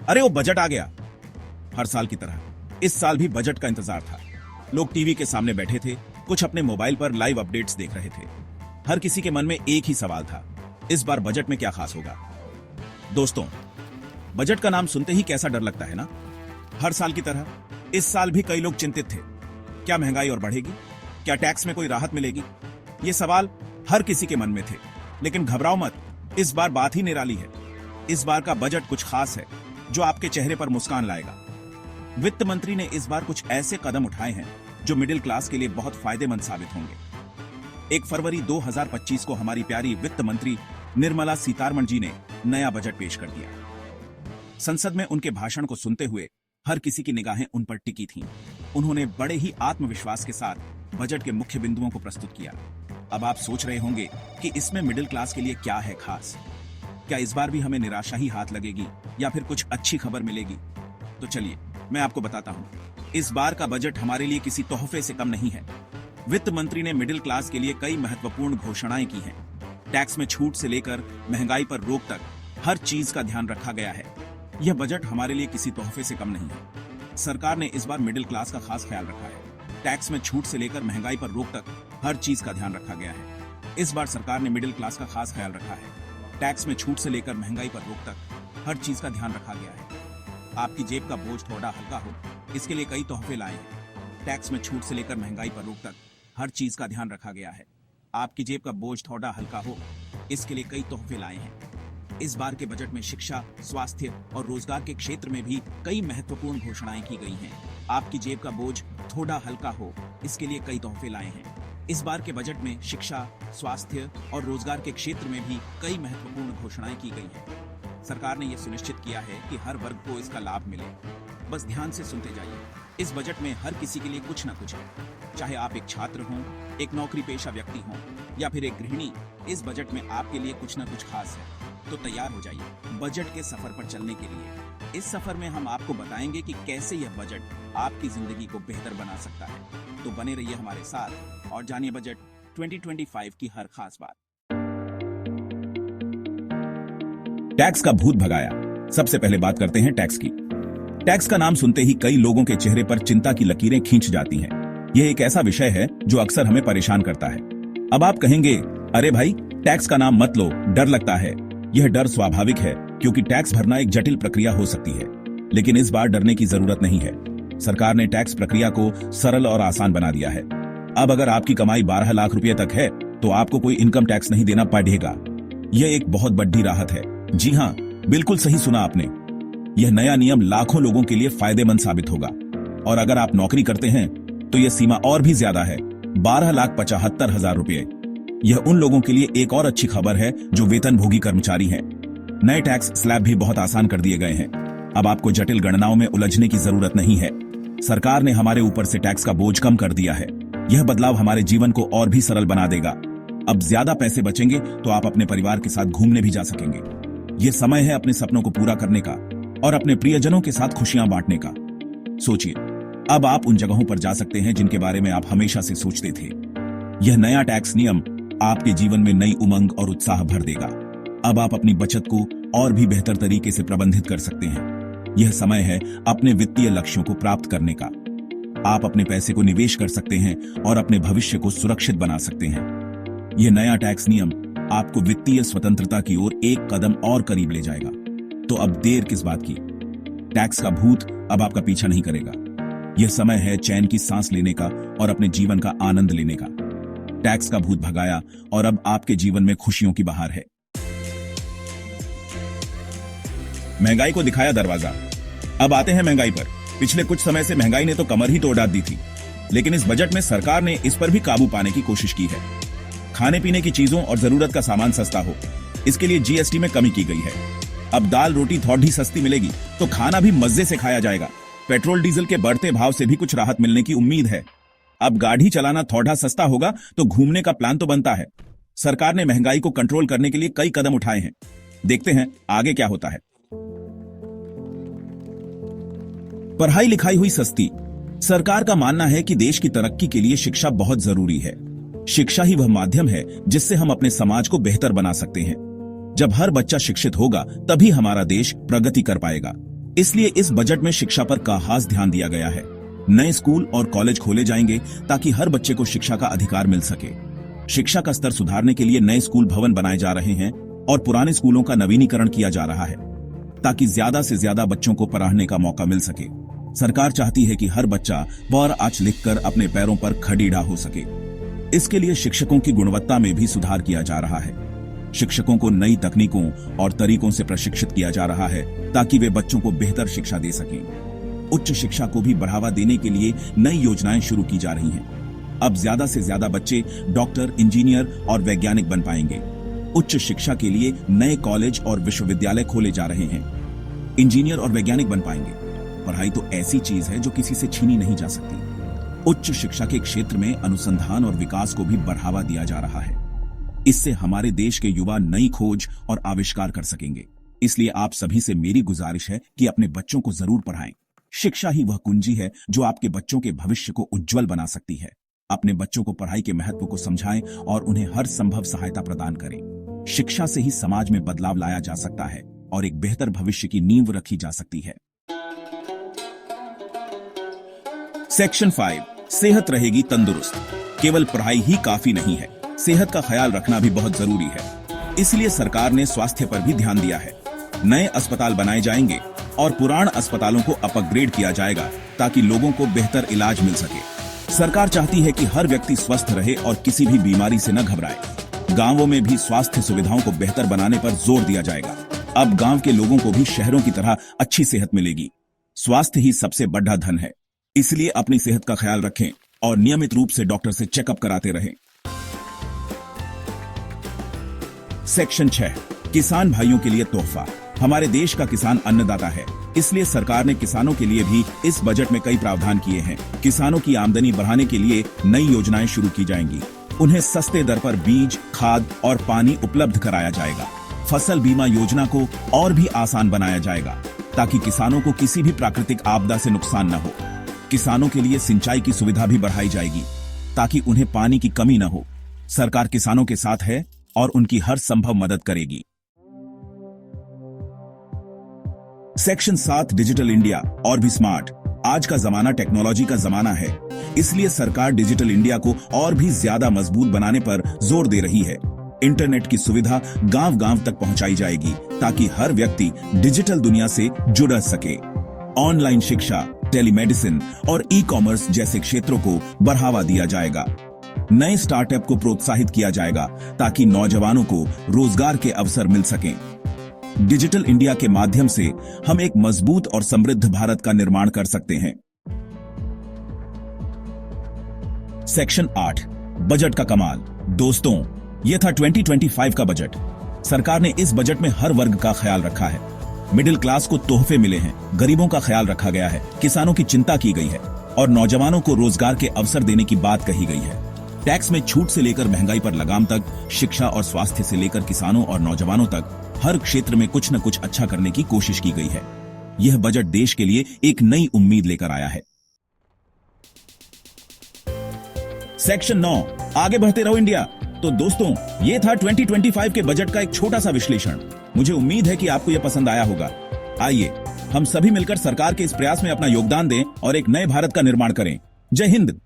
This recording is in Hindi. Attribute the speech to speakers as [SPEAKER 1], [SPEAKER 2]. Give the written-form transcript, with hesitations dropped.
[SPEAKER 1] अरे वो बजट आ गया। हर साल की तरह इस साल भी बजट का इंतजार था। लोग टीवी के सामने बैठे थे, कुछ अपने मोबाइल पर लाइव अपडेट्स देख रहे थे। हर किसी के मन में एक ही सवाल था, इस बार बजट में क्या खास होगा। दोस्तों, बजट का नाम सुनते ही कैसा डर लगता है ना। हर साल की तरह इस साल भी कई लोग चिंतित थे। क्या महंगाई और बढ़ेगी? क्या टैक्स में कोई राहत मिलेगी? ये सवाल हर किसी के मन में थे। लेकिन घबराओ मत, इस बार बात ही निराली है। इस बार का बजट कुछ खास है जो आपके चेहरे पर मुस्कान लाएगा। वित्त मंत्री ने इस बार कुछ ऐसे कदम उठाए हैं जो मिडिल क्लास के लिए बहुत फायदेमंद साबित होंगे। 1 फरवरी 2025 को हमारी प्यारी वित्त मंत्री निर्मला सीतारमण जी ने नया बजट पेश कर दिया। संसद में उनके भाषण को सुनते हुए हर किसी की निगाहें उन पर टिकी थीं। उन्होंने बड़े ही आत्मविश्वास के साथ बजट के मुख्य बिंदुओं को प्रस्तुत किया। अब आप सोच रहे होंगे कि इसमें मिडिल क्लास के लिए क्या है खास। क्या इस बार भी हमें निराशा ही हाथ लगेगी या फिर कुछ अच्छी खबर मिलेगी? तो चलिए मैं आपको बताता हूं। इस बार का बजट हमारे लिए किसी तोहफे से कम नहीं है। वित्त मंत्री ने मिडिल क्लास के लिए कई महत्वपूर्ण घोषणाएं की हैं। टैक्स में छूट से लेकर महंगाई पर रोक तक हर चीज का ध्यान रखा गया है। यह बजट हमारे लिए किसी तोहफे से कम नहीं है। सरकार ने इस बार मिडिल क्लास का खास ख्याल रखा है। टैक्स में छूट से लेकर महंगाई पर रोक तक हर चीज का ध्यान रखा गया है। इस बार सरकार ने मिडिल क्लास का खास ख्याल रखा है। टैक्स में छूट से लेकर महंगाई पर रोक तक हर चीज का ध्यान रखा गया है। आपकी जेब का बोझ थोड़ा हल्का हो, इसके लिए कई तोहफे लाए हैं। टैक्स में छूट से लेकर महंगाई पर रोक तक हर चीज का ध्यान रखा गया है। आपकी जेब का बोझ थोड़ा हल्का हो, इसके लिए कई तोहफे लाए हैं। इस बार के बजट में शिक्षा, स्वास्थ्य और रोजगार के क्षेत्र में भी कई महत्वपूर्ण घोषणाएं की गई हैं। आपकी जेब का बोझ थोड़ा हल्का हो, इसके लिए कई तोहफे लाए हैं। इस बार के बजट में शिक्षा, स्वास्थ्य और रोजगार के क्षेत्र में भी कई महत्वपूर्ण घोषणाएं की गई हैं। सरकार ने यह सुनिश्चित किया है कि हर वर्ग को इसका लाभ मिले। बस ध्यान से सुनते जाइए। इस बजट में हर किसी के लिए कुछ न कुछ है। चाहे आप एक छात्र हों, एक नौकरी पेशा व्यक्ति हों या फिर एक गृहिणी, इस बजट में आपके लिए कुछ न कुछ खास है। तो तैयार हो जाइए बजट के सफर पर चलने के लिए। इस सफर में हम आपको बताएंगे कि कैसे यह बजट आपकी जिंदगी को बेहतर बना सकता है। तो बने रहिए हमारे साथ और जानिए बजट 2025 की हर खास बात। टैक्स का भूत भगाया। सबसे पहले बात करते हैं टैक्स की। टैक्स का नाम सुनते ही कई लोगों के चेहरे पर चिंता की लकीरें खींच जाती हैं। यह एक ऐसा विषय है जो अक्सर हमें परेशान करता है। अब आप कहेंगे, अरे भाई, टैक्स का नाम मत लो, डर लगता है। यह डर स्वाभाविक है क्योंकि टैक्स भरना एक जटिल प्रक्रिया हो सकती है। लेकिन इस बार डरने की जरूरत नहीं है। सरकार ने टैक्स प्रक्रिया को सरल और आसान बना दिया है। अब अगर आपकी कमाई 12 लाख रुपए तक है तो आपको कोई इनकम टैक्स नहीं देना पड़ेगा। यह एक बहुत बड़ी राहत है। जी हाँ, बिल्कुल सही सुना आपने। यह नया नियम लाखों लोगों के लिए फायदेमंद साबित होगा। और अगर आप नौकरी करते हैं तो यह सीमा और भी ज्यादा है, 12,75,000 रुपए। यह उन लोगों के लिए एक और अच्छी खबर है जो वेतनभोगी कर्मचारी हैं। नए टैक्स स्लैब भी बहुत आसान कर दिए गए हैं। अब आपको जटिल गणनाओं में उलझने की जरूरत नहीं है। सरकार ने हमारे ऊपर से टैक्स का बोझ कम कर दिया है। यह बदलाव हमारे जीवन को और भी सरल बना देगा। अब ज्यादा पैसे बचेंगे तो आप अपने परिवार के साथ घूमने भी जा सकेंगे। यह समय है अपने सपनों को पूरा करने का और अपने प्रियजनों के साथ खुशियां बांटने का। सोचिए, अब आप उन जगहों पर जा सकते हैं जिनके बारे में आप हमेशा से सोचते थे। यह नया टैक्स नियम आपके जीवन में नई उमंग और उत्साह भर देगा। अब आप अपनी बचत को और भी बेहतर तरीके से प्रबंधित कर सकते हैं। यह समय है अपने वित्तीय लक्ष्यों को प्राप्त करने का। आप अपने पैसे को निवेश कर सकते हैं और अपने भविष्य को सुरक्षित बना सकते हैं। यह नया टैक्स नियम आपको वित्तीय स्वतंत्रता की ओर एक कदम और करीब ले जाएगा। तो अब देर किस बात की? टैक्स का भूत अब आपका पीछा नहीं करेगा। यह समय है चैन की सांस लेने का और अपने जीवन का आनंद लेने का। टैक्स का भूत भगाया और अब आपके जीवन में खुशियों की बहार है। महंगाई को दिखाया दरवाजा। अब आते हैं महंगाई पर। पिछले कुछ समय से महंगाई ने तो कमर ही तोड़ दी थी, लेकिन इस बजट में सरकार ने इस पर भी काबू पाने की कोशिश की है। खाने पीने की चीजों और जरूरत का सामान सस्ता हो, इसके लिए जीएसटी में कमी की गई है। अब दाल रोटी थोड़ी सस्ती मिलेगी तो खाना भी मजे से खाया जाएगा। पेट्रोल डीजल के बढ़ते भाव से भी कुछ राहत मिलने की उम्मीद है। अब गाड़ी चलाना थोड़ा सस्ता होगा तो घूमने का प्लान तो बनता है। सरकार ने महंगाई को कंट्रोल करने के लिए कई कदम उठाए हैं। देखते हैं आगे क्या होता है। पढ़ाई लिखाई हुई सस्ती। सरकार का मानना है कि देश की तरक्की के लिए शिक्षा बहुत जरूरी है। शिक्षा ही वह माध्यम है जिससे हम अपने समाज को बेहतर बना सकते हैं। जब हर बच्चा शिक्षित होगा तभी हमारा देश प्रगति कर पाएगा। इसलिए इस बजट में शिक्षा पर खास ध्यान दिया गया है। नए स्कूल और कॉलेज खोले जाएंगे ताकि हर बच्चे को शिक्षा का अधिकार मिल सके। शिक्षा का स्तर सुधारने के लिए नए स्कूल भवन बनाए जा रहे हैं और पुराने स्कूलों का नवीनीकरण किया जा रहा है ताकि ज्यादा से ज्यादा बच्चों को पढ़ने का मौका मिल सके। सरकार चाहती है कि हर बच्चा ब आज लिखकर अपने पैरों पर खड़ीड़ा हो सके। इसके लिए शिक्षकों की गुणवत्ता में भी सुधार किया जा रहा है। शिक्षकों को नई तकनीकों और तरीकों से प्रशिक्षित किया जा रहा है ताकि वे बच्चों को बेहतर शिक्षा दे सकें। उच्च शिक्षा को भी बढ़ावा देने के लिए नई योजनाएं शुरू की जा रही हैं। अब ज्यादा से ज्यादा बच्चे डॉक्टर, इंजीनियर और वैज्ञानिक बन पाएंगे। उच्च शिक्षा के लिए नए कॉलेज और विश्वविद्यालय खोले जा रहे हैं। इंजीनियर और वैज्ञानिक बन पाएंगे। पढ़ाई तो ऐसी चीज है जो किसी से छीनी नहीं जा सकती। उच्च शिक्षा के क्षेत्र में अनुसंधान और विकास को भी बढ़ावा दिया जा रहा है। इससे हमारे देश के युवा नई खोज और आविष्कार कर सकेंगे। इसलिए आप सभी से मेरी गुजारिश है कि अपने बच्चों को जरूर पढ़ाएं। शिक्षा ही वह कुंजी है जो आपके बच्चों के भविष्य को उज्जवल बना सकती है। अपने बच्चों को पढ़ाई के महत्व को समझाएं और उन्हें हर संभव सहायता प्रदान करें। शिक्षा से ही समाज में बदलाव लाया जा सकता है और एक बेहतर भविष्य की नींव रखी जा सकती है। सेक्शन 5, सेहत रहेगी तंदुरुस्त। केवल पढ़ाई ही काफी नहीं है, सेहत का ख्याल रखना भी बहुत जरूरी है। इसलिए सरकार ने स्वास्थ्य पर भी ध्यान दिया है। नए अस्पताल बनाए जाएंगे और पुराने अस्पतालों को अपग्रेड किया जाएगा ताकि लोगों को बेहतर इलाज मिल सके। सरकार चाहती है कि हर व्यक्ति स्वस्थ रहे और किसी भी बीमारी से न घबराए। गांवों में भी स्वास्थ्य सुविधाओं को बेहतर बनाने पर जोर दिया जाएगा। अब गांव के लोगों को भी शहरों की तरह अच्छी सेहत मिलेगी। स्वास्थ्य ही सबसे बड़ा धन है, इसलिए अपनी सेहत का ख्याल रखें और नियमित रूप से डॉक्टर से चेकअप कराते रहें। सेक्शन 6, किसान भाइयों के लिए तोहफा। हमारे देश का किसान अन्नदाता है, इसलिए सरकार ने किसानों के लिए भी इस बजट में कई प्रावधान किए हैं। किसानों की आमदनी बढ़ाने के लिए नई योजनाएं शुरू की जाएंगी। उन्हें सस्ते दर पर बीज, खाद और पानी उपलब्ध कराया जाएगा। फसल बीमा योजना को और भी आसान बनाया जाएगा ताकि किसानों को किसी भी प्राकृतिक आपदा से नुकसान न हो। किसानों के लिए सिंचाई की सुविधा भी बढ़ाई जाएगी ताकि उन्हें पानी की कमी न हो। सरकार किसानों के साथ है और उनकी हर संभव मदद करेगी। सेक्शन 7, डिजिटल इंडिया और भी स्मार्ट। आज का जमाना टेक्नोलॉजी का जमाना है, इसलिए सरकार डिजिटल इंडिया को और भी ज्यादा मजबूत बनाने पर जोर दे रही है। इंटरनेट की सुविधा गांव-गांव तक पहुंचाई जाएगी ताकि हर व्यक्ति डिजिटल दुनिया से जुड़ सके। ऑनलाइन शिक्षा, टेलीमेडिसिन और ई-कॉमर्स जैसे क्षेत्रों को बढ़ावा दिया जाएगा। नए स्टार्टअप को प्रोत्साहित किया जाएगा ताकि नौजवानों को रोजगार के अवसर मिल सकें। डिजिटल इंडिया के माध्यम से हम एक मजबूत और समृद्ध भारत का निर्माण कर सकते हैं। सेक्शन 8, बजट का कमाल। दोस्तों, यह था 2025 का बजट। सरकार ने इस बजट में हर वर्ग का ख्याल रखा है। मिडिल क्लास को तोहफे मिले हैं, गरीबों का ख्याल रखा गया है, किसानों की चिंता की गई है और नौजवानों को रोजगार के अवसर देने की बात कही गई है। टैक्स में छूट से लेकर महंगाई पर लगाम तक, शिक्षा और स्वास्थ्य से लेकर किसानों और नौजवानों तक हर क्षेत्र में कुछ न कुछ अच्छा करने की कोशिश की गई है। यह बजट देश के लिए एक नई उम्मीद लेकर आया है। सेक्शन 9, आगे बढ़ते रहो इंडिया। तो दोस्तों, ये था 2025 के बजट का एक छोटा सा विश्लेषण। मुझे उम्मीद है कि आपको यह पसंद आया होगा। आइए हम सभी मिलकर सरकार के इस प्रयास में अपना योगदान दें और एक नए भारत का निर्माण करें। जय हिंद।